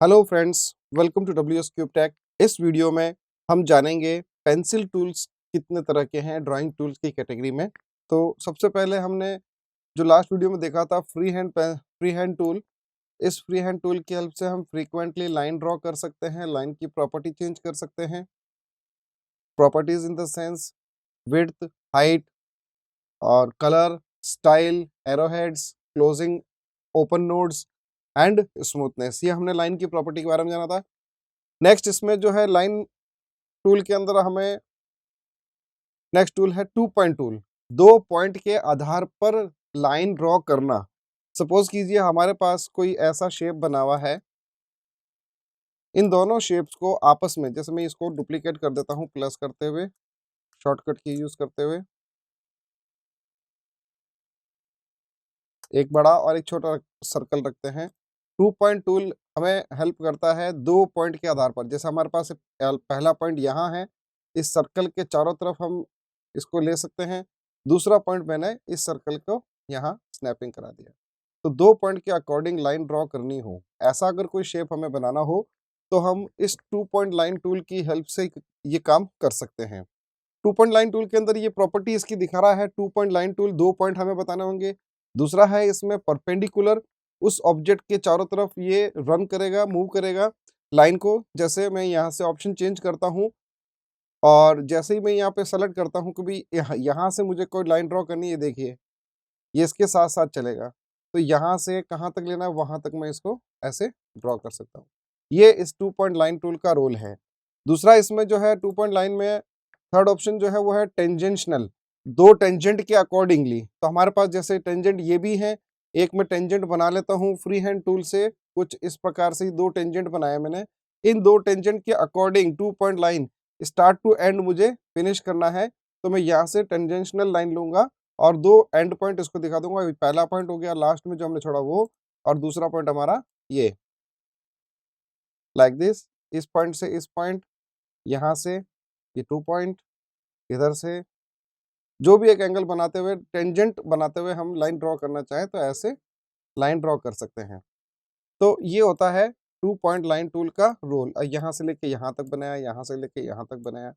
Hello friends, welcome to WS cube tech. इस video में हम जानेंगे पेंसिल टूल्स कितने तरह के हैं ड्राइंग टूल्स की कैटेगरी में। तो सबसे पहले हमने जो लास्ट वीडियो में देखा था फ्री हैंड टूल। इस फ्री हैंड टूल की हेल्प से हम फ्रीक्वेंटली लाइन ड्रॉ कर सकते हैं, लाइन की प्रॉपर्टी चेंज कर सकते हैं। Properties in the sense width, height और colour, style, arrowheads, closing, open nodes and smoothness. ये हमने लाइन की प्रॉपर्टी के बारे में जाना था। नेक्स्ट इसमें जो है लाइन टूल के अंदर हमें नेक्स्ट टूल है 2 पॉइंट टूल। 2 पॉइंट के आधार पर लाइन ड्रॉ करना। सपोज कीजिए हमारे पास कोई ऐसा शेप बना हुआ है, इन दोनों शेप्स को आपस में, जैसे मैं इसको डुप्लीकेट कर देता हूँ प्लस करते हुए, शॉर्टकट की यूज करते हुए, एक बड़ा और एक छोटा सर्कल रखते हैं। 2 पॉइंट टूल हमें हेल्प करता है 2 पॉइंट के आधार पर। जैसे हमारे पास पहला पॉइंट यहाँ है, इस सर्कल के चारों तरफ हम इसको ले सकते हैं। दूसरा पॉइंट मैंने इस सर्कल को यहाँ स्नैपिंग करा दिया। तो 2 पॉइंट के अकॉर्डिंग लाइन ड्रॉ करनी हो, ऐसा अगर कोई शेप हमें बनाना हो तो हम इस 2 पॉइंट लाइन टूल की हेल्प से ये काम कर सकते हैं। 2 पॉइंट लाइन टूल के अंदर ये प्रॉपर्टी इसकी दिखा रहा है। 2 पॉइंट लाइन टूल 2 पॉइंट हमें बताने होंगे। दूसरा है इसमें परपेंडिकुलर, उस ऑब्जेक्ट के चारों तरफ ये रन करेगा, मूव करेगा लाइन को। जैसे मैं यहाँ से ऑप्शन चेंज करता हूँ और जैसे ही मैं यहाँ पे सेलेक्ट करता हूँ कि भाई यहाँ से मुझे कोई लाइन ड्रॉ करनी है, देखिए ये इसके साथ साथ चलेगा। तो यहाँ से कहाँ तक लेना है वहां तक मैं इसको ऐसे ड्रॉ कर सकता हूँ। ये इस 2 पॉइंट लाइन टूल का रोल है। दूसरा इसमें जो है 2 पॉइंट लाइन में थर्ड ऑप्शन जो है वो है टेंजेंशनल। 2 टेंजेंट के अकॉर्डिंगली। तो हमारे पास जैसे टेंजेंट ये भी है, एक मैं टेंजेंट बना लेता हूँ फ्री हैंड टूल से। कुछ इस प्रकार से 2 टेंजेंट बनाए मैंने। इन 2 टेंजेंट के according 2 point line start to end मुझे फिनिश करना है। तो मैं यहाँ से टेंजेंशनल लाइन लूंगा और 2 एंड पॉइंट इसको दिखा दूंगा। पहला पॉइंट हो गया लास्ट में जो हमने छोड़ा वो, और दूसरा पॉइंट हमारा ये, लाइक दिस। इस पॉइंट से इस पॉइंट, यहाँ से ये 2 पॉइंट, इधर से जो भी एक एंगल बनाते हुए, टेंजेंट बनाते हुए हम लाइन ड्रॉ करना चाहें तो ऐसे लाइन ड्रॉ कर सकते हैं। तो ये होता है 2 पॉइंट लाइन टूल का रोल। यहाँ से लेके यहाँ तक बनाया, यहाँ से लेके यहाँ तक बनाया।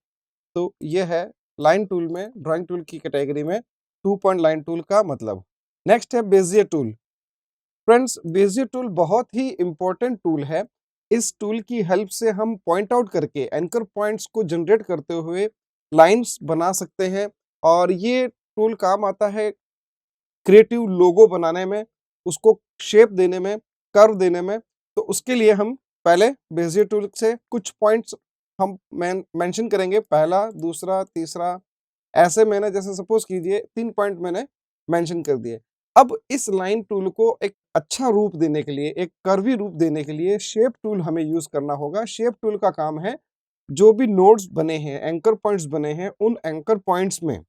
तो ये है लाइन टूल में, ड्राइंग टूल की कैटेगरी में 2 पॉइंट लाइन टूल का मतलब। नेक्स्ट है Bezier tool. Friends, Bezier tool बहुत ही इंपॉर्टेंट टूल है। इस टूल की हेल्प से हम पॉइंट आउट करके एंकर पॉइंट्स को जनरेट करते हुए लाइंस बना सकते हैं। और ये टूल काम आता है क्रिएटिव लोगो बनाने में, उसको शेप देने में, कर्व देने में। तो उसके लिए हम पहले बेजियर टूल से कुछ पॉइंट्स हम मेंशन करेंगे, पहला, दूसरा, तीसरा, ऐसे मैंने जैसे सपोज कीजिए 3 पॉइंट मैंने मेंशन कर दिए। अब इस लाइन टूल को एक अच्छा रूप देने के लिए, एक कर्वी रूप देने के लिए शेप टूल हमें यूज करना होगा। शेप टूल का काम है जो भी नोड्स बने हैं, एंकर पॉइंट्स बने हैं, उन एंकर पॉइंट्स में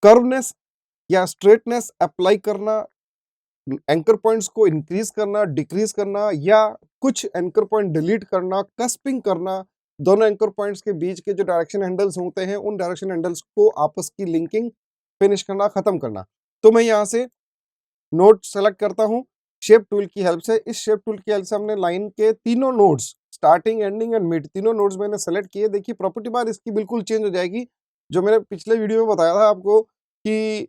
कर्वनेस या स्ट्रेटनेस अप्लाई करना, एंकर पॉइंट्स को इंक्रीज करना, डिक्रीज करना, या कुछ एंकर पॉइंट डिलीट करना, कस्पिंग करना। दोनों एंकर पॉइंट्स के बीच के जो डायरेक्शन हैंडल्स होते हैं उन डायरेक्शन हैंडल्स को आपस की लिंकिंग फिनिश करना, खत्म करना। तो मैं यहाँ से नोड सेलेक्ट करता हूँ शेप टूल की हेल्प से। इस शेप टूल की हेल्प से हमने लाइन के तीनों nodes, starting, ending and mid, तीनों नोड्स मैंने सेलेक्ट किए। देखिए प्रॉपर्टी बार इसकी बिल्कुल चेंज हो जाएगी। जो मैंने पिछले वीडियो में बताया था आपको कि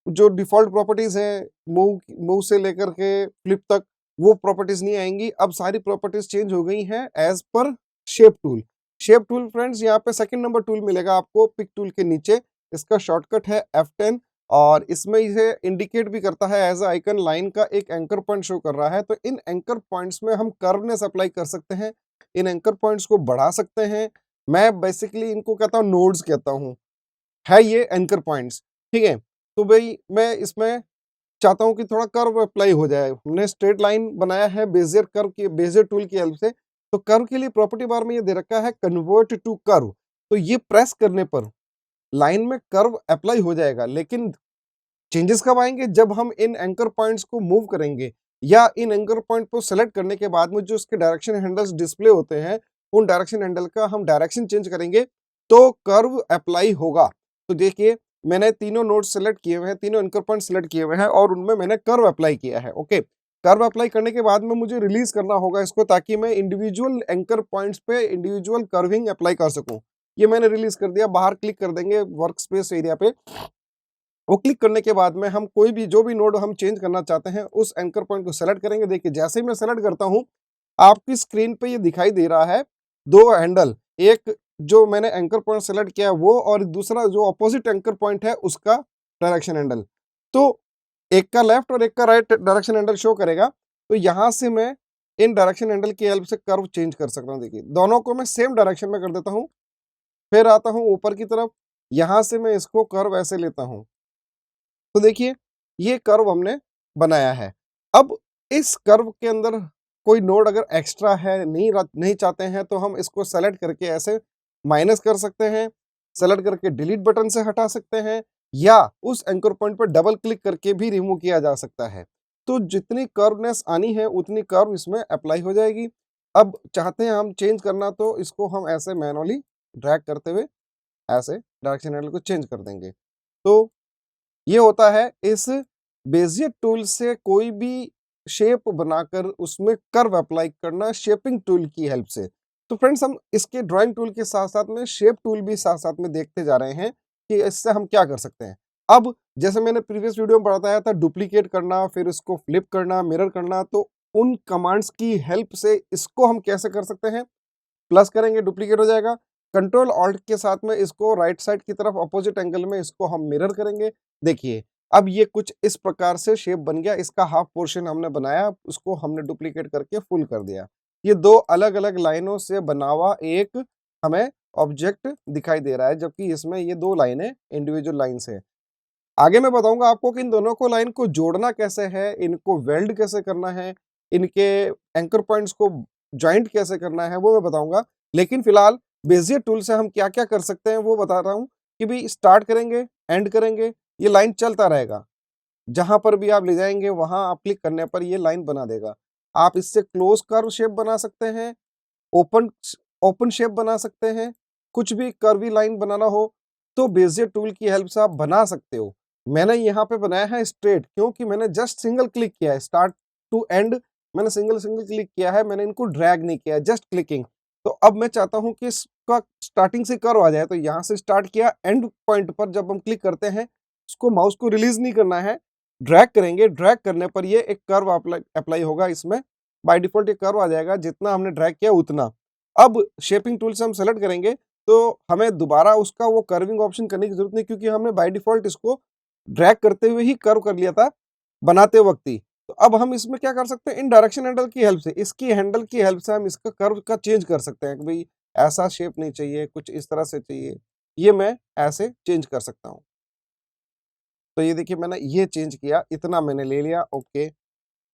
जो डिफॉल्ट प्रॉपर्टीज है मूव मूव से लेकर के फ्लिप तक, वो प्रॉपर्टीज नहीं आएंगी। अब सारी प्रॉपर्टीज चेंज हो गई हैं एज पर shape tool. Shape tool friends, यहाँ पे सेकंड नंबर टूल मिलेगा आपको पिक टूल के नीचे। इसका शॉर्टकट है F10 और इसमें इसे इंडिकेट भी करता है एज आइकन। लाइन का एक एंकर पॉइंट शो कर रहा है। तो इन एंकर पॉइंट्स में हम कर्वनेस अप्लाई कर सकते हैं, इन एंकर पॉइंट्स को बढ़ा सकते हैं। मैं बेसिकली इनको कहता हूँ नोड्स कहता हूँ, है ये एंकर पॉइंट्स, ठीक है। तो भाई मैं इसमें चाहता हूं कि थोड़ा कर्व अप्लाई हो जाए। हमने स्ट्रेट लाइन बनाया है बेजियर कर्व की, बेजियर टूल की हेल्प से। तो कर्व के लिए प्रॉपर्टी बार में ये दे रखा है कन्वर्ट टू कर्व। तो ये प्रेस करने पर लाइन में कर्व अप्लाई हो जाएगा। लेकिन चेंजेस कब आएंगे? जब हम इन एंकर पॉइंट्स को मूव करेंगे या इन एंकर पॉइंट को सेलेक्ट करने के बाद में जो उसके डायरेक्शन हैंडल्स डिस्प्ले होते हैं, उन डायरेक्शन हैंडल का हम डायरेक्शन चेंज करेंगे तो कर्व अप्लाई होगा। तो देखिए मैंने तीनों नोड्स सेलेक्ट किए हुए हैं, तीनों एंकर पॉइंट सेलेक्ट किए हुए हैं और उनमें मैंने कर्व अप्लाई किया है। ओके, कर्व अप्लाई करने के बाद में मुझे रिलीज करना होगा इसको, ताकि मैं इंडिविजुअल एंकर पॉइंट्स पे इंडिविजुअल कर्विंग अप्लाई कर सकूं। ये मैंने रिलीज कर दिया, बाहर क्लिक कर देंगे वर्क स्पेस एरिया पे। वो क्लिक करने के बाद में हम कोई भी जो भी नोड हम चेंज करना चाहते हैं उस एंकर पॉइंट को सेलेक्ट करेंगे। देखिए जैसे ही मैं सेलेक्ट करता हूं, आपकी स्क्रीन पे ये दिखाई दे रहा है दो हैंडल, एक जो मैंने एंकर पॉइंट सेलेक्ट किया वो, और दूसरा जो अपोजिट एंकर पॉइंट है उसका डायरेक्शन हैंडल। तो एक का लेफ्ट और एक का राइट डायरेक्शन हैंडल शो करेगा। तो यहां से मैं इन डायरेक्शन हैंडल की हेल्प से कर्व चेंज कर सकता हूं। देखिए दोनों को मैं सेम डायरेक्शन में कर देता हूं, फिर आता हूं ऊपर की तरफ, यहां से मैं इसको कर्व ऐसे लेता हूं। तो देखिए ये कर्व हमने बनाया है। अब इस कर्व के अंदर कोई नोड अगर एक्स्ट्रा है, नहीं चाहते हैं, तो हम इसको सेलेक्ट करके ऐसे माइनस कर सकते हैं, सेलेक्ट करके डिलीट बटन से हटा सकते हैं, या उस एंकर पॉइंट पर डबल क्लिक करके भी रिमूव किया जा सकता है। तो जितनी कर्वनेस आनी है उतनी कर्व इसमें अप्लाई हो जाएगी। अब चाहते हैं हम चेंज करना, तो इसको हम ऐसे मैनुअली ड्रैग करते हुए ऐसे डायरेक्शन हैंडल को चेंज कर देंगे। तो ये होता है इस बेजियर टूल से कोई भी शेप बनाकर उसमें कर्व अप्लाई करना शेपिंग टूल की हेल्प से। तो फ्रेंड्स हम इसके ड्राइंग टूल के साथ साथ में शेप टूल भी साथ साथ में देखते जा रहे हैं कि इससे हम क्या कर सकते हैं। अब जैसे मैंने प्रीवियस वीडियो में बताया था डुप्लीकेट करना, फिर इसको फ्लिप करना, मिरर करना, तो उन कमांड्स की हेल्प से इसको हम कैसे कर सकते हैं। प्लस करेंगे डुप्लीकेट हो जाएगा, कंट्रोल ऑल्ट के साथ में इसको राइट साइड की तरफ अपोजिट एंगल में इसको हम मिरर करेंगे। देखिए अब ये कुछ इस प्रकार से शेप बन गया, इसका हाफ पोर्शन हमने बनाया, उसको हमने डुप्लीकेट करके फुल कर दिया। ये दो अलग अलग लाइनों से बना हुआ एक हमें ऑब्जेक्ट दिखाई दे रहा है, जबकि इसमें ये दो लाइनें इंडिविजुअल लाइन्स है। आगे मैं बताऊंगा आपको कि इन दोनों को लाइन को जोड़ना कैसे है, इनको वेल्ड कैसे करना है, इनके एंकर पॉइंट्स को ज्वाइंट कैसे करना है, वो मैं बताऊंगा। लेकिन फिलहाल बेजियर टूल से हम क्या क्या कर सकते हैं वो बता रहा हूँ कि भी स्टार्ट करेंगे, एंड करेंगे, ये लाइन चलता रहेगा। जहां पर भी आप ले जाएंगे वहां आप क्लिक करने पर ये लाइन बना देगा। आप इससे क्लोज कर्व शेप बना सकते हैं, ओपन ओपन शेप बना सकते हैं, कुछ भी कर्वी लाइन बनाना हो तो बेजियर टूल की हेल्प से आप बना सकते हो। मैंने यहाँ पे बनाया है स्ट्रेट, क्योंकि मैंने जस्ट सिंगल क्लिक किया है, स्टार्ट टू एंड मैंने सिंगल क्लिक किया है, मैंने इनको ड्रैग नहीं किया, जस्ट क्लिकिंग। तो अब मैं चाहता हूँ कि इसका स्टार्टिंग से कर्व आ जाए, तो यहाँ से स्टार्ट किया, एंड पॉइंट पर जब हम क्लिक करते हैं उसको माउस को रिलीज नहीं करना है, ड्रैग करेंगे, ड्रैग करने पर ये एक कर्व अप्लाई होगा इसमें। बाय डिफॉल्ट ये कर्व आ जाएगा, जितना हमने ड्रैग किया उतना। अब शेपिंग टूल से हम सेलेक्ट करेंगे तो हमें दोबारा उसका वो कर्विंग ऑप्शन करने की जरूरत नहीं, क्योंकि हमने बाय डिफॉल्ट इसको ड्रैग करते हुए ही कर्व कर लिया था बनाते वक्त ही। तो अब हम इसमें क्या कर सकते हैं, इन डायरेक्शन हैंडल की हेल्प से, इसकी हैंडल की हेल्प से हम इसका कर्व का चेंज कर सकते हैं कि भाई ऐसा शेप नहीं चाहिए, कुछ इस तरह से चाहिए, ये मैं ऐसे चेंज कर सकता हूँ। तो ये देखिए मैंने ये चेंज किया, इतना मैंने ले लिया, ओके।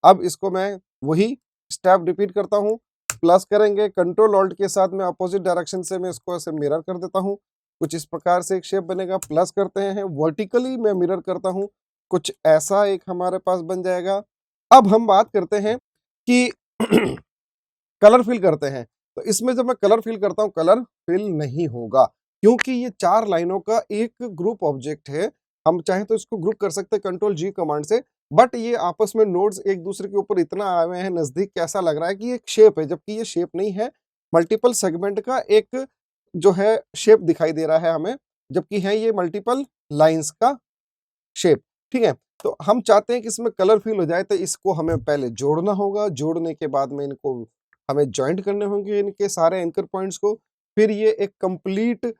अब इसको मैं वही स्टेप रिपीट करता हूँ, प्लस करेंगे, कंट्रोल ऑल्ट के साथ में अपोजिट डायरेक्शन से मैं इसको ऐसे मिरर कर देता हूँ। कुछ इस प्रकार से एक शेप बनेगा, प्लस करते हैं, वर्टिकली मैं मिरर करता हूँ, कुछ ऐसा एक हमारे पास बन जाएगा। अब हम बात करते हैं कि कलर फिल करते हैं। तो इसमें जब मैं कलर फिल करता हूँ कलर फिल नहीं होगा, क्योंकि ये चार लाइनों का एक ग्रुप ऑब्जेक्ट है। हम चाहें तो इसको ग्रुप कर सकते हैं कंट्रोल जी कमांड से, बट ये आपस में नोड्स एक दूसरे के ऊपर इतना आए हुए हैं नजदीक, कैसा लग रहा है कि ये एक शेप है, जबकि ये शेप नहीं है। मल्टीपल सेगमेंट का एक जो है शेप दिखाई दे रहा है हमें, जबकि है ये मल्टीपल लाइंस का शेप। ठीक है, तो हम चाहते हैं कि इसमें कलर फिल हो जाए, तो इसको हमें पहले जोड़ना होगा, जोड़ने के बाद में इनको हमें ज्वाइंट करने होंगे इनके सारे एंकर पॉइंट्स को, फिर ये एक कंप्लीट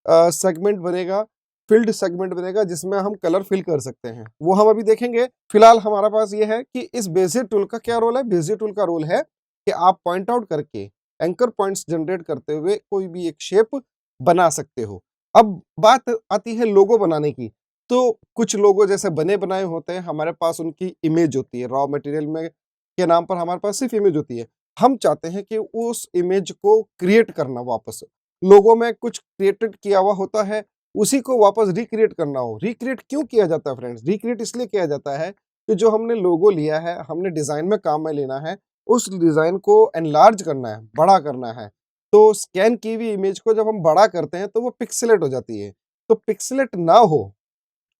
सेगमेंट बनेगा, फिल्ड सेगमेंट बनेगा, जिसमें हम कलर फिल कर सकते हैं, वो हम अभी देखेंगे। फिलहाल हमारे पास ये है कि इस बेजियर टूल का क्या रोल है। बेजियर टूल का रोल है कि आप पॉइंट आउट करके एंकर पॉइंट्स जनरेट करते हुए कोई भी एक शेप बना सकते हो। अब बात आती है लोगो बनाने की। तो कुछ लोगो जैसे बने बनाए होते हैं, हमारे पास उनकी इमेज होती है, रॉ मटेरियल में के नाम पर हमारे पास सिर्फ इमेज होती है। हम चाहते हैं कि उस इमेज को क्रिएट करना, वापस लोगो में कुछ क्रिएटेड किया हुआ होता है, उसी को वापस रिक्रिएट करना हो। रिक्रिएट क्यों किया जाता है फ्रेंड्स? रिक्रिएट इसलिए किया जाता है कि जो हमने लोगो लिया है, हमने डिजाइन में काम में लेना है, उस डिजाइन को एनलार्ज करना है, बड़ा करना है। तो स्कैन की हुई इमेज को जब हम बड़ा करते हैं तो वो पिक्सेलेट हो जाती है। तो पिक्सेलेट ना हो,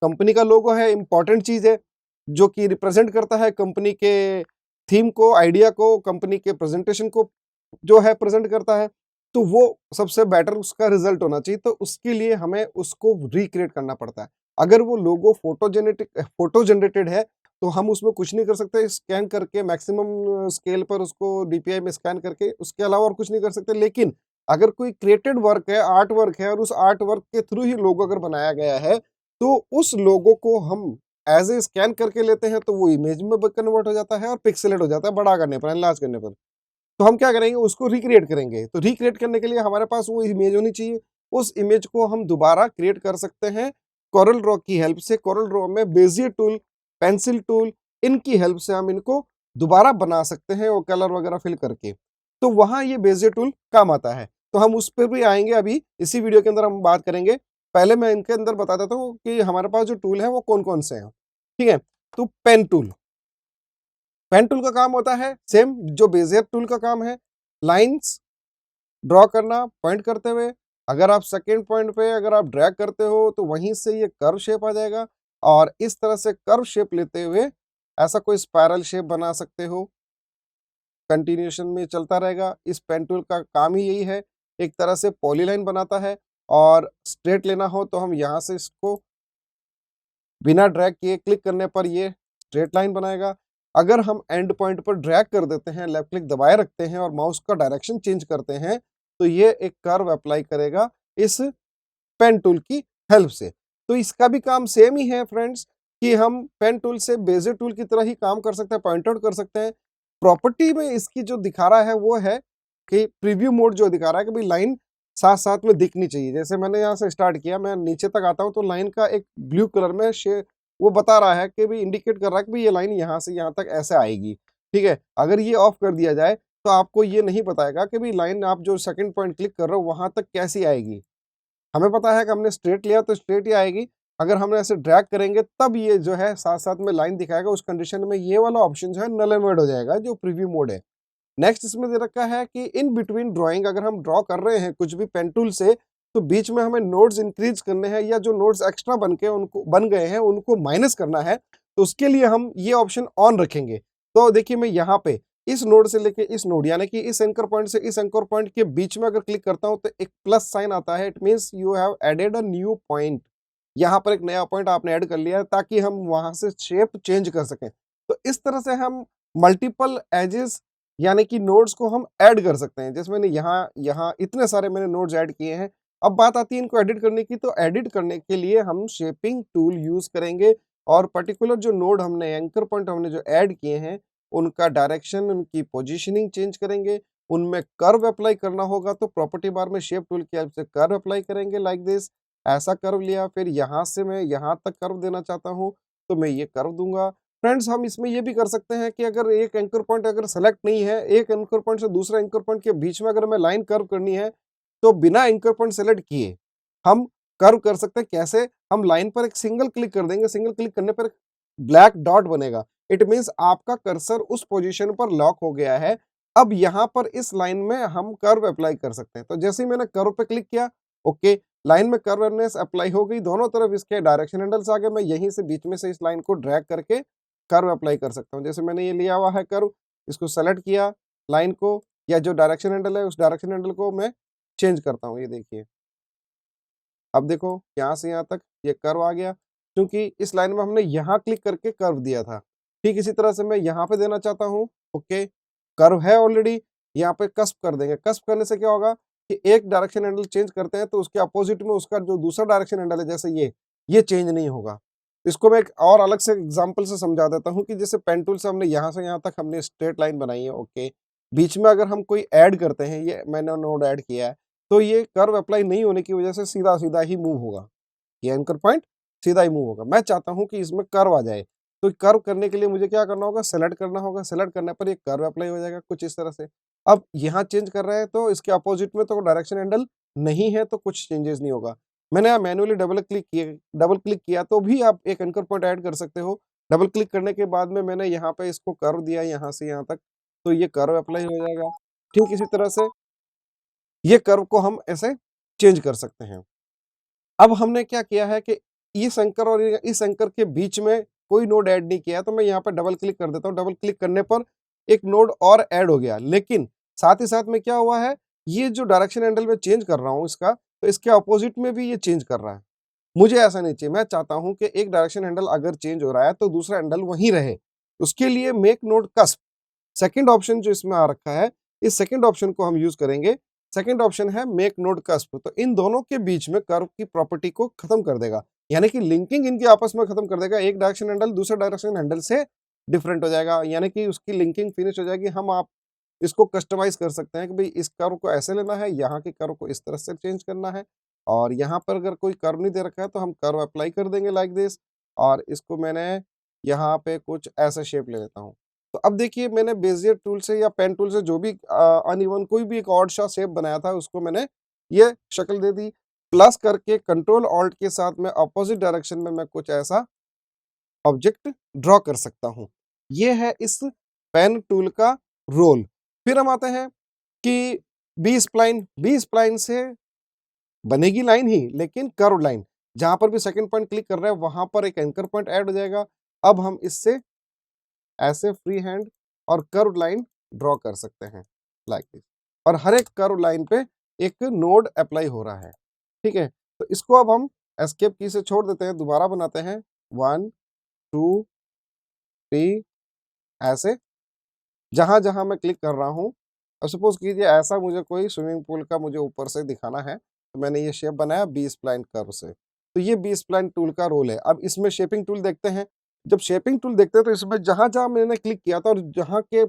कंपनी का लोगो है, इंपॉर्टेंट चीज है जो कि रिप्रेजेंट करता है कंपनी के थीम को, आइडिया को, कंपनी के प्रेजेंटेशन को जो है प्रेजेंट करता है, तो वो सबसे बेटर उसका रिजल्ट होना चाहिए। तो उसके लिए हमें उसको रिक्रिएट करना पड़ता है। अगर वो लोगो फोटो जनरेटेड है तो हम उसमें कुछ नहीं कर सकते, स्कैन करके मैक्सिमम स्केल पर उसको डीपीआई में स्कैन करके, उसके अलावा और कुछ नहीं कर सकते। लेकिन अगर कोई क्रिएटेड वर्क है, आर्ट वर्क है, और उस आर्ट वर्क के थ्रू ही लोगो अगर बनाया गया है, तो उस लोगो को हम एज ए स्कैन करके लेते हैं, तो वो इमेज में कन्वर्ट हो जाता है और पिक्सेलेट हो जाता है बड़ा करने पर, एनलार्ज करने पर। तो हम क्या करेंगे, उसको रिक्रिएट करेंगे। तो रिक्रिएट करने के लिए हमारे पास वो इमेज होनी चाहिए। उस इमेज को हम दोबारा क्रिएट कर सकते हैं कोरल ड्रॉ की हेल्प से। कोरल ड्रॉ में बेजियर टूल, पेंसिल टूल, इनकी हेल्प से हम इनको दोबारा बना सकते हैं, वो कलर वगैरह फिल करके। तो वहां ये बेजियर टूल काम आता है। तो हम उस पर भी आएंगे, अभी इसी वीडियो के अंदर हम बात करेंगे। पहले मैं इनके अंदर बता देता हूँ कि हमारे पास जो टूल है वो कौन कौन से हैं। ठीक है, तो पेन टूल, पेन टूल का काम होता है सेम जो बेजियर टूल का काम है, लाइंस ड्रॉ करना पॉइंट करते हुए। अगर आप सेकेंड पॉइंट पे अगर आप ड्रैग करते हो तो वहीं से ये कर्व शेप आ जाएगा, और इस तरह से कर्व शेप लेते हुए ऐसा कोई स्पाइरल शेप बना सकते हो, कंटिन्यूएशन में चलता रहेगा। इस पेन टूल का काम ही यही है, एक तरह से पॉलीलाइन बनाता है। और स्ट्रेट लेना हो तो हम यहाँ से इसको बिना ड्रैग किए क्लिक करने पर ये स्ट्रेट लाइन बनाएगा। अगर हम एंड पॉइंट पर ड्रैग कर देते हैं, लेफ्ट क्लिक दबाए रखते हैं और माउस का डायरेक्शन चेंज करते हैं, तो ये एक कर्व अप्लाई करेगा इस पेन टूल की हेल्प से। तो इसका भी काम सेम ही है फ्रेंड्स, कि हम पेन टूल से बेजियर टूल की तरह ही काम कर सकते हैं, पॉइंट आउट कर सकते हैं। प्रॉपर्टी में इसकी जो दिखा रहा है वो है कि प्रीव्यू मोड जो दिखा रहा है कि भाई लाइन साथ साथ में दिखनी चाहिए। जैसे मैंने यहाँ से स्टार्ट किया, मैं नीचे तक आता हूँ तो लाइन का एक ब्लू कलर में वो बता रहा है कि भाई इंडिकेट कर रहा है कि भाई ये लाइन यहाँ से यहाँ तक ऐसे आएगी। ठीक है, अगर ये ऑफ कर दिया जाए तो आपको ये नहीं बताएगा कि भाई लाइन आप जो सेकंड पॉइंट क्लिक कर रहे हो वहां तक कैसी आएगी। हमें पता है कि हमने स्ट्रेट लिया तो स्ट्रेट ही आएगी। अगर हम ऐसे ड्रैग करेंगे तब ये जो है साथ साथ में लाइन दिखाएगा। उस कंडीशन में ये वाला ऑप्शन जो है नल एंड वॉइड हो जाएगा, जो प्रीव्यू मोड है। नेक्स्ट इसमें दे रखा है कि इन बिटवीन ड्राइंग, अगर हम ड्रॉ कर रहे हैं कुछ भी पेन टूल से, तो बीच में हमें नोड्स इंक्रीज करने हैं, या जो नोड्स एक्स्ट्रा बन गए हैं उनको माइनस करना है, तो उसके लिए हम ये ऑप्शन ऑन रखेंगे। तो देखिए मैं यहाँ पे इस नोड से लेके इस नोड, यानी कि इस एंकर पॉइंट से इस एंकर पॉइंट के बीच में अगर क्लिक करता हूं तो एक प्लस साइन आता है। It means you have added a new point. यहाँ पर एक नया पॉइंट आपने ऐड कर लिया है ताकि हम वहां से शेप चेंज कर सकें। तो इस तरह से हम मल्टीपल एजेस यानी कि नोड्स को हम ऐड कर सकते हैं। जैसे मैंने यहाँ इतने सारे मैंने नोड्स ऐड किए हैं। अब बात आती है इनको एडिट करने की। तो एडिट करने के लिए हम शेपिंग टूल यूज करेंगे, और पर्टिकुलर जो नोड हमने एंकर पॉइंट हमने जो ऐड किए हैं उनका डायरेक्शन, उनकी पोजीशनिंग चेंज करेंगे, उनमें कर्व अप्लाई करना होगा। तो प्रॉपर्टी बार में शेप टूल की हेल्प से कर्व अप्लाई करेंगे लाइक दिस। ऐसा कर्व लिया, फिर यहाँ से मैं यहाँ तक कर्व देना चाहता हूँ तो मैं ये कर्व दूंगा। फ्रेंड्स हम इसमें ये भी कर सकते हैं कि अगर एक एंकर पॉइंट अगर सेलेक्ट नहीं है, एक एंकर पॉइंट से दूसरे एंकर पॉइंट के बीच में अगर मैं लाइन कर्व करनी है, तो बिना एंकर पॉइंट सेलेक्ट किए हम कर्व कर सकते हैं। कैसे? हम लाइन पर एक सिंगल क्लिक कर देंगे, सिंगल क्लिक करने पर ब्लैक डॉट बनेगा। इट मींस आपका कर्सर उस पोजीशन पर लॉक हो गया है। अब यहाँ पर इस लाइन में हम कर्व अप्लाई कर सकते हैं। तो जैसे ही मैंने कर्व पे क्लिक किया, ओके, लाइन में कर्वनेस अप्लाई हो गई, दोनों तरफ इसके डायरेक्शन हैंडल्स आ गए। मैं यहीं से बीच में से इस लाइन को ड्रैग करके कर्व अप्लाई कर सकता हूँ। जैसे मैंने ये लिया हुआ है कर्व, इसको सेलेक्ट किया, लाइन को या जो डायरेक्शन हैंडल है उस डायरेक्शन हैंडल को मैं चेंज करता हूँ। ये देखिए, अब देखो यहाँ से यहाँ तक ये कर्व आ गया, क्योंकि इस लाइन में हमने यहाँ क्लिक करके कर्व दिया था। ठीक इसी तरह से मैं यहाँ पे देना चाहता हूँ, ओके, कर्व है ऑलरेडी, यहाँ पे कस्प कर देंगे। कस्प करने से क्या होगा कि एक डायरेक्शन हैंडल चेंज करते हैं तो उसके अपोजिट में उसका जो दूसरा डायरेक्शन हैंडल है, जैसे ये चेंज नहीं होगा। इसको मैं एक और अलग से एग्जाम्पल से समझा देता हूँ कि जैसे पेन टूल से हमने यहाँ से यहाँ तक हमने स्ट्रेट लाइन बनाई है, ओके, बीच में अगर हम कोई ऐड करते हैं, ये मैंने नोड ऐड किया है, तो ये कर्व अप्लाई नहीं होने की वजह से सीधा सीधा ही मूव होगा। ये एंकर पॉइंट सीधा ही मूव होगा। मैं चाहता हूं कि इसमें कर्व आ जाए, तो कर्व करने के लिए मुझे क्या करना होगा, सेलेक्ट करना होगा। सेलेक्ट करने पर ये कर्व अप्लाई हो जाएगा कुछ इस तरह से। अब यहाँ चेंज कर रहे हैं तो इसके अपोजिट में तो डायरेक्शन हैंडल नहीं है, तो कुछ चेंजेस नहीं होगा। मैंने यहाँ मैनुअली डबल क्लिक किया तो भी आप एक एंकर पॉइंट ऐड कर सकते हो। डबल क्लिक करने के बाद में मैंने यहाँ पे इसको कर्व दिया यहाँ से यहाँ तक, तो ये कर्व अप्लाई हो जाएगा। ठीक इसी तरह से ये कर्व को हम ऐसे चेंज कर सकते हैं। अब हमने क्या किया है कि इस एंकर और इस एंकर के बीच में कोई नोड ऐड नहीं किया है, तो मैं यहाँ पर डबल क्लिक कर देता हूँ। डबल क्लिक करने पर एक नोड और ऐड हो गया, लेकिन साथ ही साथ में क्या हुआ है, ये जो डायरेक्शन हैंडल में चेंज कर रहा हूँ इसका, तो इसके अपोजिट में भी ये चेंज कर रहा है। मुझे ऐसा नहीं चाहिए, मैं चाहता हूं कि एक डायरेक्शन हैंडल अगर चेंज हो रहा है तो दूसरा हैंडल वहीं रहे। उसके लिए make node cusp second option जो इसमें आ रखा है, इस सेकंड ऑप्शन को हम यूज करेंगे। सेकंड ऑप्शन है मेक नोड कस्प, तो इन दोनों के बीच में कर्व की प्रॉपर्टी को खत्म कर देगा, यानी कि लिंकिंग इनके आपस में खत्म कर देगा। एक डायरेक्शन हैंडल दूसरे डायरेक्शन हैंडल से डिफरेंट हो जाएगा, यानी कि उसकी लिंकिंग फिनिश हो जाएगी। हम आप इसको कस्टमाइज कर सकते हैं कि भाई इस कर्व को ऐसे लेना है, यहाँ के कर्व को इस तरह से चेंज करना है, और यहाँ पर अगर कोई कर्व नहीं दे रखा है तो हम कर्व अप्लाई कर देंगे लाइक दिस, और इसको मैंने यहाँ पे कुछ ऐसा शेप ले लेता हूँ। तो अब देखिए मैंने बेजियर टूल से या पेन टूल से जो भी अनइवन कोई भी एक ऑड सा शेप बनाया था उसको मैंने ये शक्ल दे दी। प्लस करके कंट्रोल ऑल्ट के साथ में अपोजिट डायरेक्शन में मैं कुछ ऐसा ऑब्जेक्ट ड्रॉ कर सकता हूँ। ये है इस पेन टूल का रोल। फिर हम आते हैं कि बी स्प्लाइन से बनेगी लाइन ही, लेकिन कर्व लाइन। जहां पर भी सेकंड पॉइंट क्लिक कर रहे हैं वहां पर एक एंकर पॉइंट ऐड हो जाएगा। अब हम इससे ऐसे फ्री हैंड और कर्व लाइन ड्रॉ कर सकते हैं लाइक दिस, और हर एक कर्व लाइन पे एक नोड अप्लाई हो रहा है। ठीक है, तो इसको अब हम एस्केप की से छोड़ देते हैं, दोबारा बनाते हैं 1 2 3 ऐसे, जहां जहां मैं क्लिक कर रहा हूं। और सपोज कीजिए ऐसा मुझे कोई स्विमिंग पूल का मुझे ऊपर से दिखाना है, तो मैंने ये शेप बनाया बी स्प्लाइन कर्व से। तो ये बी स्प्लाइन टूल का रोल है। अब इसमें शेपिंग टूल देखते हैं। जब शेपिंग टूल देखते हैं तो इसमें जहां जहां मैंने क्लिक किया था और जहां के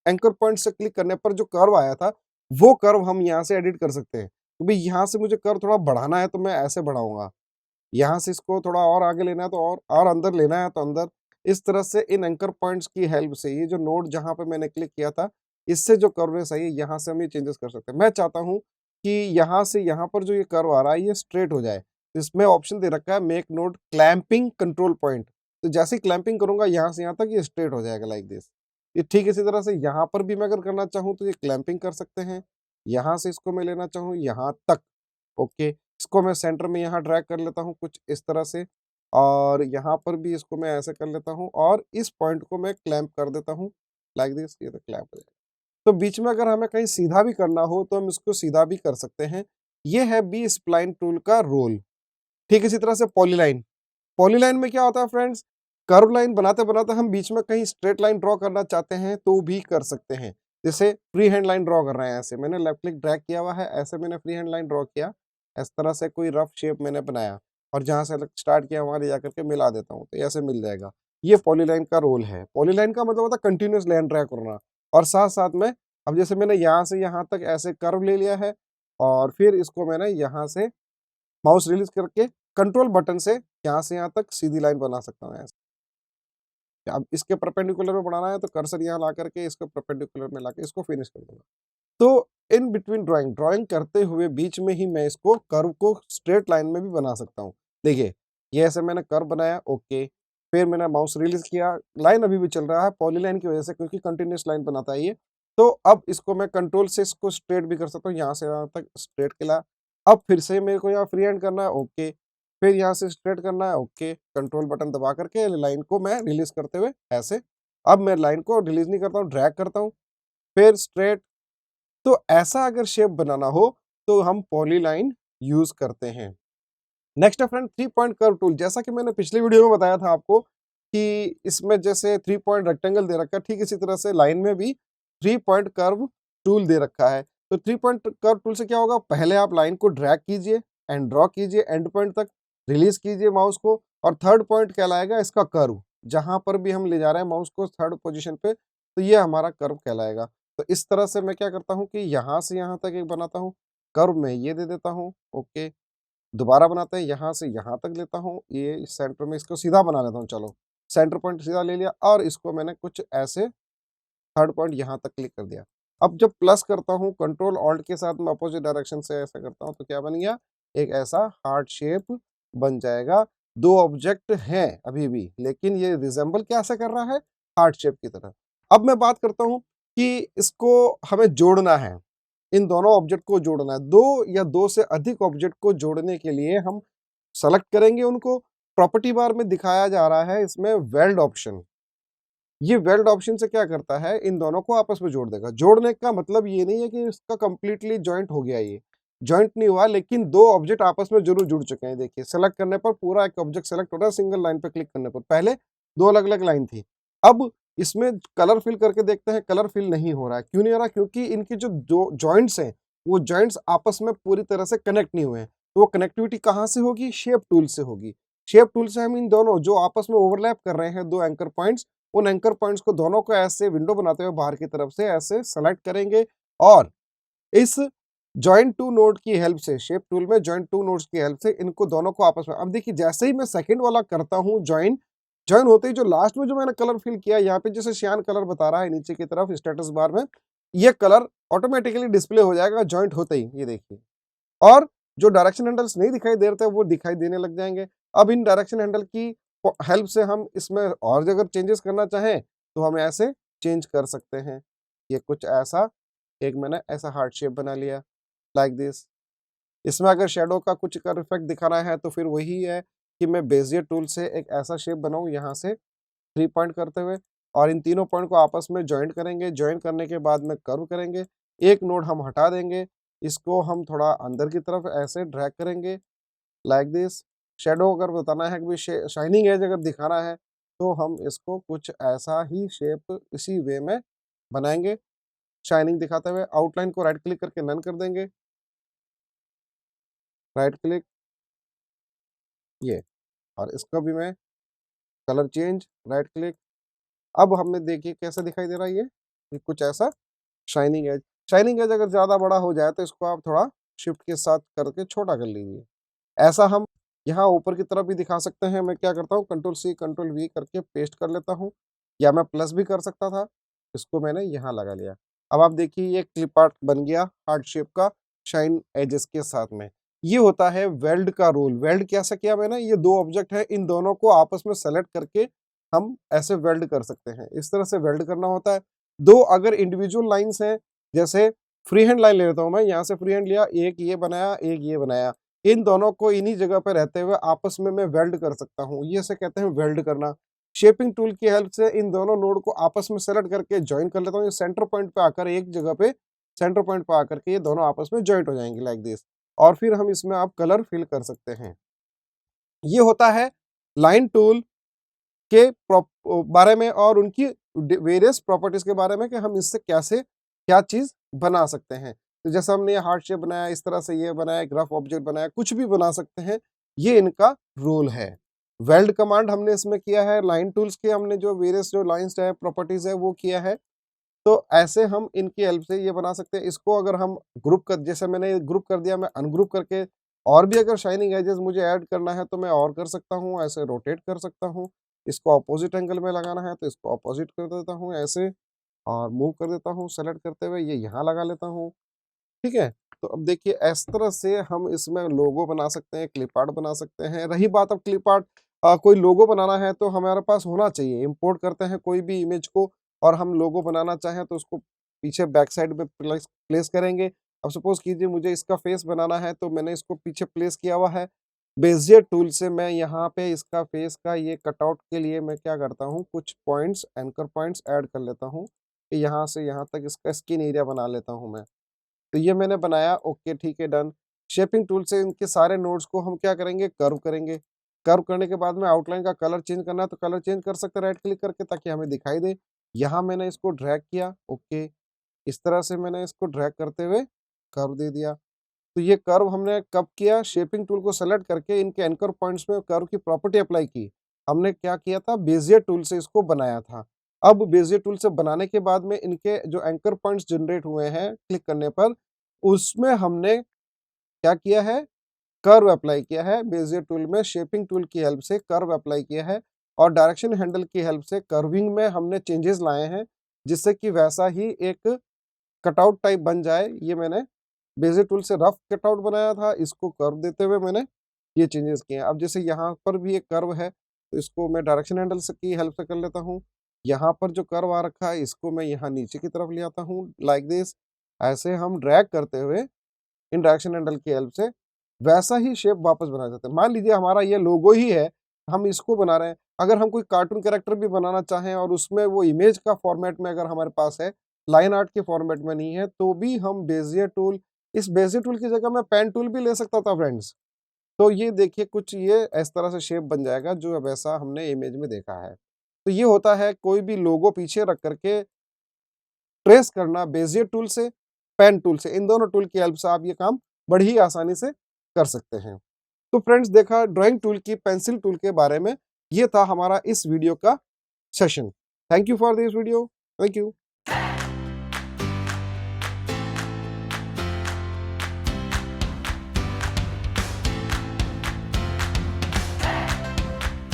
एंकर पॉइंट से क्लिक करने पर जो कर्व आया था, वो कर्व हम यहाँ से एडिट कर सकते हैं। तो भाई यहाँ से मुझे कर्व थोड़ा बढ़ाना है तो मैं ऐसे बढ़ाऊंगा, यहाँ से इसको थोड़ा और आगे लेना है तो और अंदर लेना है तो अंदर। इस तरह से इन एंकर पॉइंट्स की हेल्प से ये जो नोड जहां पे मैंने क्लिक किया था, इससे जो कर्वनेस आई है यहाँ से हम ये चेंजेस कर सकते हैं। मैं चाहता हूँ कि यहाँ से यहाँ पर जो ये कर्व आ रहा है ये स्ट्रेट हो जाए, तो इसमें ऑप्शन दे रखा है make node clamping control point. तो जैसे ही क्लैंपिंग करूंगा यहाँ से यहाँ तक ये स्ट्रेट हो जाएगा लाइक दिस। ये ठीक इसी तरह से यहाँ पर भी मैं अगर करना चाहूँ तो ये क्लैंपिंग कर सकते हैं। यहाँ से इसको मैं लेना चाहूँ यहाँ तक, ओके। इसको मैं सेंटर में यहाँ ड्रैग कर लेता हूँ कुछ इस तरह से, और यहाँ पर भी इसको मैं ऐसे कर लेता हूँ, और इस पॉइंट को मैं क्लैंप कर देता हूँ लाइक दिस। ये तो क्लैंप हो जाएगा। तो बीच में अगर हमें कहीं सीधा भी करना हो तो हम इसको सीधा भी कर सकते हैं। ये है बी स्प्लाइन टूल का रोल। ठीक इसी तरह से पॉलीलाइन। पॉलीलाइन में क्या होता है फ्रेंड्स, कर्व लाइन बनाते बनाते हम बीच में कहीं स्ट्रेट लाइन ड्रॉ करना चाहते हैं तो भी कर सकते हैं। जैसे फ्री हैंड लाइन ड्रॉ कर रहे हैं, ऐसे मैंने लेफ्ट क्लिक ड्रैग किया हुआ है, ऐसे मैंने फ्री हैंड लाइन ड्रॉ किया, इस तरह से कोई रफ शेप मैंने बनाया, और जहां से स्टार्ट किया वहां ले जाकर के मिला देता हूँ, तो ऐसे मिल जाएगा। ये पॉलीलाइन का रोल है। पॉलीलाइन का मतलब होता है कंटिन्यूस लाइन ड्रैग करना, और साथ साथ में अब जैसे मैंने यहाँ से यहाँ तक ऐसे कर्व ले लिया है, और फिर इसको मैंने यहाँ से माउस रिलीज करके कंट्रोल बटन से यहाँ से यहाँ तक सीधी लाइन बना सकता हूँ ऐसे। अब इसके परपेंडिकुलर में बनाना है तो कर्सर यहाँ ला करके इसको परपेंडिकुलर में लाके इसको फिनिश कर दूंगा। तो इन बिटवीन ड्राइंग करते हुए बीच में ही मैं इसको कर्व को स्ट्रेट लाइन में भी बना सकता हूँ। देखिए ये ऐसे मैंने कर्व बनाया, ओके। फिर मैंने माउस रिलीज किया, लाइन अभी भी चल रहा है पॉलीलाइन की वजह से, क्योंकि कंटिन्यूस लाइन बनाता है ये। तो अब इसको मैं कंट्रोल से इसको स्ट्रेट भी कर सकता हूँ, यहाँ से यहाँ तक स्ट्रेट के ला। अब फिर से मेरे को यहाँ फ्री हैंड करना है, ओके। फिर यहाँ से स्ट्रेट करना है, ओके। कंट्रोल बटन दबा करके लाइन को मैं रिलीज करते हुए ऐसे। अब मैं लाइन को रिलीज नहीं करता हूँ, ड्रैग करता हूँ, फिर स्ट्रेट। तो ऐसा अगर शेप बनाना हो तो हम पॉलीलाइन यूज करते हैं। नेक्स्ट है फ्रेंड 3 पॉइंट कर्व टूल। जैसा कि मैंने पिछली वीडियो में बताया था आपको कि इसमें जैसे 3 पॉइंट रेक्टेंगल दे रखा है, ठीक इसी तरह से लाइन में भी 3 पॉइंट कर्व टूल दे रखा है। तो 3 पॉइंट कर्व टूल से क्या होगा, पहले आप लाइन को ड्रैग कीजिए एंड ड्रॉ कीजिए एंड पॉइंट तक, रिलीज कीजिए माउस को, और थर्ड पॉइंट कहलाएगा इसका कर्व। जहां पर भी हम ले जा रहे हैं माउस को थर्ड पोजिशन पे, तो ये हमारा कर्व कहलाएगा। तो इस तरह से मैं क्या करता हूँ कि यहाँ से यहाँ तक एक बनाता हूँ, कर्व में ये दे देता हूँ, ओके। दोबारा बनाते हैं, यहाँ से यहाँ तक लेता हूँ, ये सेंटर में इसको सीधा बना लेता हूँ। चलो सेंटर पॉइंट सीधा ले लिया, और इसको मैंने कुछ ऐसे थर्ड पॉइंट यहाँ तक क्लिक कर दिया। अब जब प्लस करता हूँ कंट्रोल ऑल्ट के साथ में अपोजिट डायरेक्शन से ऐसा करता हूँ, तो क्या बन गया, एक ऐसा हार्ट शेप बन जाएगा। दो ऑब्जेक्ट हैं अभी भी, लेकिन ये रिजेंबल कैसे कर रहा है, हार्ट शेप की तरह। अब मैं बात करता हूँ कि इसको हमें जोड़ना है, इन दोनों ऑब्जेक्ट को जोड़ना है। दो या दो से अधिक ऑब्जेक्ट को जोड़ने के लिए हम सेलेक्ट करेंगे उनको। प्रॉपर्टी बार में दिखाया जा रहा है इसमें वेल्ड ऑप्शन। ये वेल्ड ऑप्शन से क्या करता है, इन दोनों को आपस में जोड़ देगा। जोड़ने का मतलब ये नहीं है कि इसका कंप्लीटली जॉइंट हो गया, ये जॉइंट नहीं हुआ, लेकिन दो ऑब्जेक्ट आपस में जरूर जुड़ चुके हैं। देखिए सेलेक्ट करने पर पूरा एक ऑब्जेक्ट सेलेक्ट हो रहा है सिंगल लाइन पे क्लिक करने पर। पहले दो अलग अलग लाइन थी, अब इसमें कलर फिल करके देखते हैं, कलर फिल नहीं हो रहा है। क्यों नहीं हो रहा? क्योंकि इनकी जो जॉइंट्स हैं वो जॉइंट्स आपस में पूरी तरह से कनेक्ट नहीं हुए हैं। तो वो कनेक्टिविटी कहाँ से होगी? शेप टूल से होगी। शेप टूल से हम इन दोनों जो आपस में ओवरलैप कर रहे हैं दो एंकर पॉइंट्स, उन एंकर पॉइंट्स को दोनों को ऐसे विंडो बनाते हुए बाहर की तरफ से ऐसे सेलेक्ट करेंगे और इस जॉइंट टू नोड की हेल्प से, शेप टूल में जॉइंट टू नोड्स की हेल्प से इनको दोनों को आपस में, अब देखिए जैसे ही मैं सेकंड वाला करता हूं ज्वाइन, ज्वाइन होते ही जो लास्ट में जो मैंने कलर फिल किया, यहाँ पे जैसे सियान कलर बता रहा है नीचे की तरफ स्टेटस बार में, ये कलर ऑटोमेटिकली डिस्प्ले हो जाएगा ज्वाइंट होते ही, ये देखिए। और जो डायरेक्शन हैंडल्स नहीं दिखाई दे रहे थे वो दिखाई देने लग जाएंगे। अब इन डायरेक्शन हैंडल की हेल्प से हम इसमें और अगर चेंजेस करना चाहें तो हम ऐसे चेंज कर सकते हैं। ये कुछ ऐसा, एक मैंने ऐसा हार्ट शेप बना लिया लाइक दिस। इसमें अगर शेडो का कुछ कर इफेक्ट दिखाना है तो फिर वही है कि मैं बेजियर टूल से एक ऐसा शेप बनाऊं यहाँ से 3 पॉइंट करते हुए, और इन तीनों पॉइंट को आपस में जॉइंट करेंगे। जॉइंट करने के बाद में कर्व करेंगे, एक नोड हम हटा देंगे, इसको हम थोड़ा अंदर की तरफ ऐसे ड्रैग करेंगे लाइक दिस। शेडो अगर बताना है कि शाइनिंग एज अगर दिखाना है तो हम इसको कुछ ऐसा ही शेप इसी वे में बनाएंगे, शाइनिंग दिखाते हुए। आउटलाइन को राइट क्लिक करके नन कर देंगे, राइट क्लिक ये, और इसका भी मैं कलर चेंज, राइट क्लिक। अब हमने देखिए कैसा दिखाई दे रहा है ये कुछ ऐसा शाइनिंग एज। शाइनिंग एज अगर ज़्यादा बड़ा हो जाए तो इसको आप थोड़ा शिफ्ट के साथ करके छोटा कर लीजिए। ऐसा हम यहाँ ऊपर की तरफ भी दिखा सकते हैं। मैं क्या करता हूँ, कंट्रोल सी कंट्रोल वी करके पेस्ट कर लेता हूँ, या मैं प्लस भी कर सकता था, इसको मैंने यहाँ लगा लिया। अब आप देखिए ये क्लिप आर्ट बन गया हार्ट शेप का शाइन एजेस के साथ में। ये होता है वेल्ड का रोल। वेल्ड कैसा किया मैंने, ये दो ऑब्जेक्ट है, इन दोनों को आपस में सेलेक्ट करके हम ऐसे वेल्ड कर सकते हैं। इस तरह से वेल्ड करना होता है। दो अगर इंडिविजुअल लाइन्स हैं, जैसे फ्री हैंड लाइन ले लेता हूँ मैं, यहाँ से फ्री हैंड लिया, एक ये बनाया एक ये बनाया, इन दोनों को इन्हीं जगह पे रहते हुए आपस में मैं वेल्ड कर सकता हूँ। ये से कहते हैं वेल्ड करना। शेपिंग टूल की हेल्प से इन दोनों नोड को आपस में सेलेक्ट करके ज्वाइन कर लेता हूँ। ये सेंटर पॉइंट पे आकर एक जगह पे, सेंटर पॉइंट पे आकर के ये दोनों आपस में ज्वाइंट हो जाएंगे लाइक दिस। और फिर हम इसमें आप कलर फिल कर सकते हैं। ये होता है लाइन टूल के बारे में और उनकी वेरियस प्रॉपर्टीज के बारे में कि हम इससे कैसे क्या चीज बना सकते हैं। तो जैसे हमने ये हार्ट शेप बनाया, इस तरह से ये बनाया, ग्राफ ऑब्जेक्ट बनाया, कुछ भी बना सकते हैं। ये इनका रोल है। वेल्ड कमांड हमने इसमें किया है, लाइन टूल्स के हमने जो वेरियस जो लाइन्स है प्रॉपर्टीज है वो किया है। तो ऐसे हम इनकी हेल्प से ये बना सकते हैं। इसको अगर हम ग्रुप कर, जैसे मैंने ग्रुप कर दिया, मैं अनग्रुप करके और भी अगर शाइनिंग एजेस मुझे ऐड करना है तो मैं और कर सकता हूँ, ऐसे रोटेट कर सकता हूँ। इसको अपोजिट एंगल में लगाना है तो इसको अपोजिट कर देता हूँ ऐसे, और मूव कर देता हूँ सेलेक्ट करते हुए, ये यहाँ लगा लेता हूँ। ठीक है, तो अब देखिए इस तरह से हम इसमें लोगो बना सकते हैं, क्लिप आर्ट बना सकते हैं। रही बात अब क्लिप आर्ट, कोई लोगो बनाना है तो हमारे पास होना चाहिए। इंपोर्ट करते हैं कोई भी इमेज को और हम लोगो बनाना चाहें तो उसको पीछे बैक साइड में प्लेस करेंगे। अब सपोज कीजिए मुझे इसका फेस बनाना है तो मैंने इसको पीछे प्लेस किया हुआ है। बेजियर टूल से मैं यहाँ पे इसका फेस का ये कटआउट के लिए मैं क्या करता हूँ, कुछ पॉइंट्स एंकर पॉइंट्स ऐड कर लेता हूँ। यहाँ से यहाँ तक इसका स्किन एरिया बना लेता हूँ मैं। तो ये मैंने बनाया, ओके ठीक है डन। शेपिंग टूल से इनके सारे नोड्स को हम क्या करेंगे, कर्व करेंगे। कर्व करने के बाद में आउटलाइन का कलर चेंज करना है तो कलर चेंज कर सकते हैं राइट क्लिक करके, ताकि हमें दिखाई दे। यहाँ मैंने इसको ड्रैग किया, ओके, इस तरह से मैंने इसको ड्रैग करते हुए कर्व दे दिया। तो ये कर्व हमने कब किया, शेपिंग टूल को सेलेक्ट करके इनके एंकर पॉइंट्स में कर्व की प्रॉपर्टी अप्लाई की। हमने क्या किया था, बेजियर टूल से इसको बनाया था। अब बेजियर टूल से बनाने के बाद में इनके जो एंकर पॉइंट्स जनरेट हुए हैं क्लिक करने पर, उसमें हमने क्या किया है, कर्व अप्लाई किया है। बेजियर टूल में शेपिंग टूल की हेल्प से कर्व अप्लाई किया है, और डायरेक्शन हैंडल की हेल्प से कर्विंग में हमने चेंजेस लाए हैं, जिससे कि वैसा ही एक कटआउट टाइप बन जाए। ये मैंने बेजियर टूल से रफ कटआउट बनाया था, इसको कर्व देते हुए मैंने ये चेंजेस किए हैं। अब जैसे यहाँ पर भी एक कर्व है तो इसको मैं डायरेक्शन हैंडल से की हेल्प से कर लेता हूँ। यहाँ पर जो कर्व आ रखा है इसको मैं यहाँ नीचे की तरफ ले आता हूँ लाइक दिस। ऐसे हम ड्रैग करते हुए इन डायरेक्शन हैंडल की हेल्प से वैसा ही शेप वापस बना जाता है। मान लीजिए हमारा ये लोगो ही है, हम इसको बना रहे हैं, अगर हम कोई कार्टून कैरेक्टर भी बनाना चाहें और उसमें वो इमेज का फॉर्मेट में अगर हमारे पास है, लाइन आर्ट के फॉर्मेट में नहीं है, तो भी हम बेजियर टूल, इस बेजियर टूल की जगह मैं पेन टूल भी ले सकता था फ्रेंड्स। तो ये देखिए कुछ ये इस तरह से शेप बन जाएगा जो वैसा हमने इमेज में देखा है। तो ये होता है कोई भी लोगो पीछे रख करके ट्रेस करना बेजियर टूल से, पेन टूल से, इन दोनों टूल की हेल्प से आप ये काम बड़ी ही आसानी से कर सकते हैं। तो फ्रेंड्स देखा ड्राइंग टूल की, पेंसिल टूल के बारे में, ये था हमारा इस वीडियो का session. Thank you for this video. Thank you.